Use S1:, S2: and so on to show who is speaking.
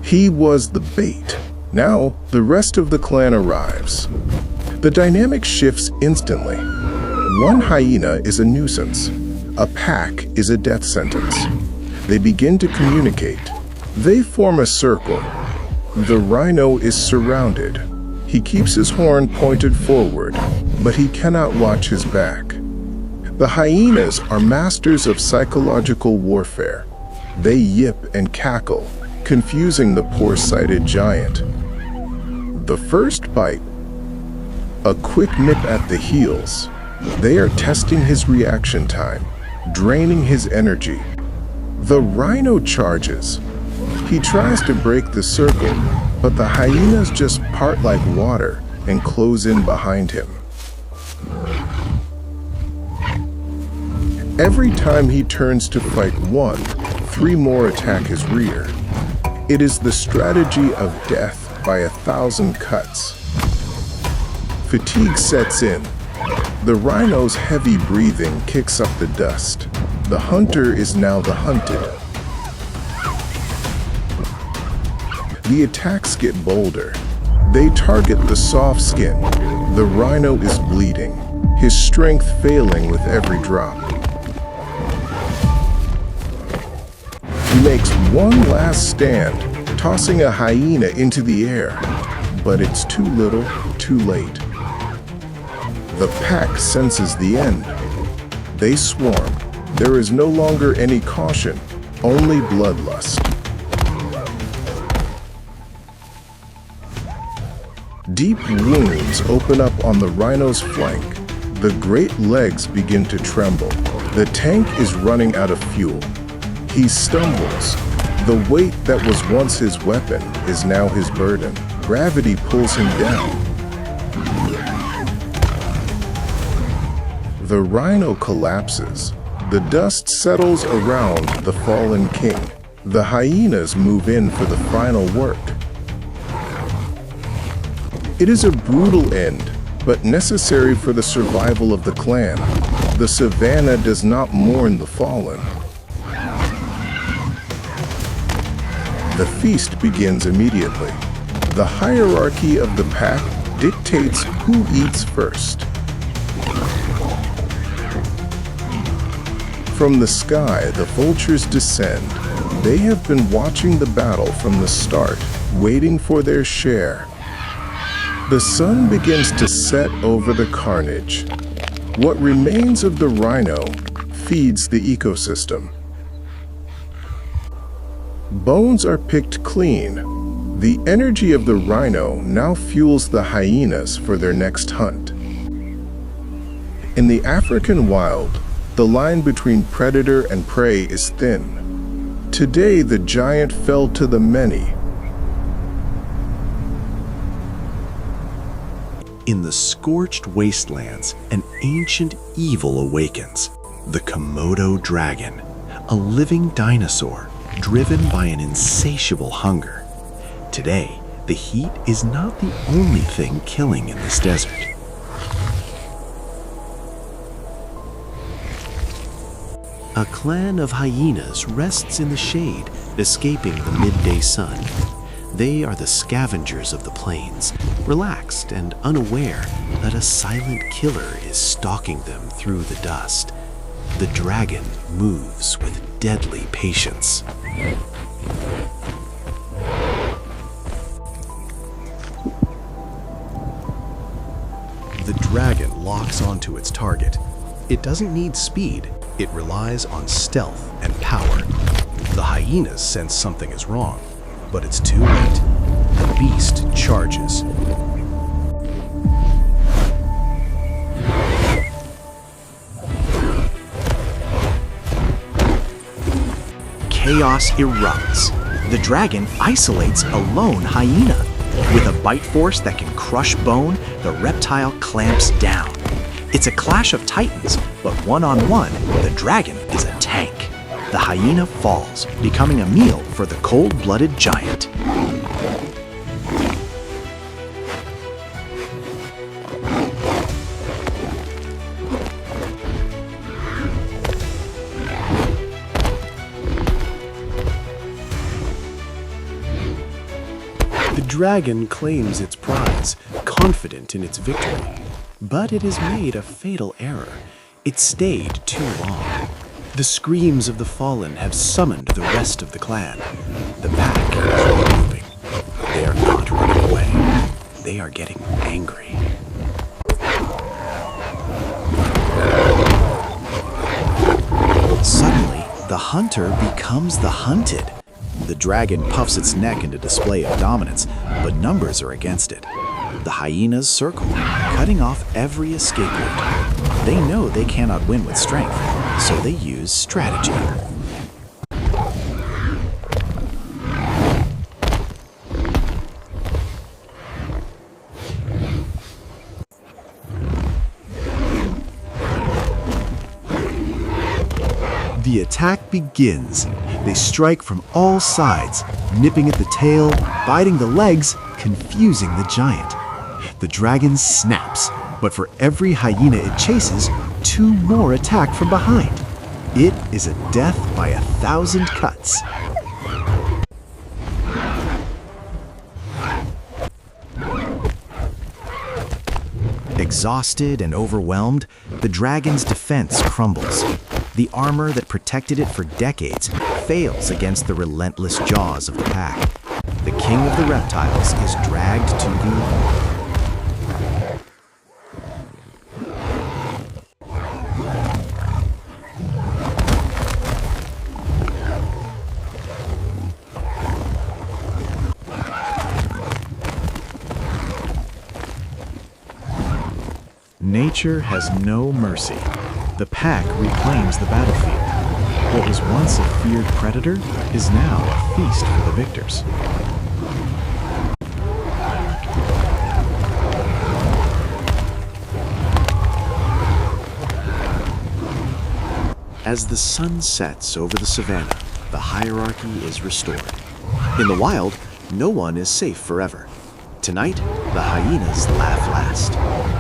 S1: He was the bait. Now, the rest of the clan arrives. The dynamic shifts instantly. One hyena is a nuisance. A pack is a death sentence. They begin to communicate. They form a circle. The rhino is surrounded. He keeps his horn pointed forward, but he cannot watch his back. The hyenas are masters of psychological warfare. They yip and cackle, confusing the poor-sighted giant. The first bite, a quick nip at the heels. They are testing his reaction time, draining his energy. The rhino charges. He tries to break the circle, but the hyenas just part like water and close in behind him. Every time he turns to fight one, 3 more attack his rear. It is the strategy of death by 1,000 cuts. Fatigue sets in. The rhino's heavy breathing kicks up the dust. The hunter is now the hunted. The attacks get bolder. They target the soft skin. The rhino is bleeding, his strength failing with every drop. He makes one last stand, tossing a hyena into the air. But it's too little, too late. The pack senses the end. They swarm. There is no longer any caution, only bloodlust. Deep wounds open up on the rhino's flank. The great legs begin to tremble. The tank is running out of fuel. He stumbles. The weight that was once his weapon is now his burden. Gravity pulls him down. The rhino collapses. The dust settles around the fallen king. The hyenas move in for the final work. It is a brutal end, but necessary for the survival of the clan. The savannah does not mourn the fallen. The feast begins immediately. The hierarchy of the pack dictates who eats first. From the sky, the vultures descend. They have been watching the battle from the start, waiting for their share. The sun begins to set over the carnage. What remains of the rhino feeds the ecosystem. Bones are picked clean. The energy of the rhino now fuels the hyenas for their next hunt. In the African wild, the line between predator and prey is thin. Today, the giant fell to the many.
S2: In the scorched wastelands, an ancient evil awakens. The Komodo Dragon, a living dinosaur driven by an insatiable hunger. Today, the heat is not the only thing killing in this desert. A clan of hyenas rests in the shade, escaping the midday sun. They are the scavengers of the plains, relaxed and unaware that a silent killer is stalking them through the dust. The dragon moves with deadly patience. The dragon locks onto its target. It doesn't need speed. It relies on stealth and power. The hyenas sense something is wrong, but it's too late. The beast charges. Chaos erupts. The dragon isolates a lone hyena. With a bite force that can crush bone, the reptile clamps down. It's a clash of titans, but one-on-one, the dragon is a tank. The hyena falls, becoming a meal for the cold-blooded giant. dragon claims its prize, confident in its victory. But it has made a fatal error. It stayed too long. The screams of the fallen have summoned the rest of the clan. The pack is regrouping. They are not running away. They are getting angry. Suddenly, the hunter becomes the hunted. The dragon puffs its neck in a display of dominance, but numbers are against it. The hyenas circle, cutting off every escape route. They know they cannot win with strength, so they use strategy. The attack begins. They strike from all sides, nipping at the tail, biting the legs, confusing the giant. The dragon snaps, but for every hyena it chases, 2 more attack from behind. It is a death by 1,000 cuts. Exhausted and overwhelmed, the dragon's defense crumbles. The armor that protected it for decades fails against the relentless jaws of the pack. The king of the reptiles is dragged to the Nature has no mercy. The pack reclaims the battlefield. What was once a feared predator is now a feast for the victors. As the sun sets over the savanna, the hierarchy is restored. In the wild, no one is safe forever. Tonight, the hyenas laugh last.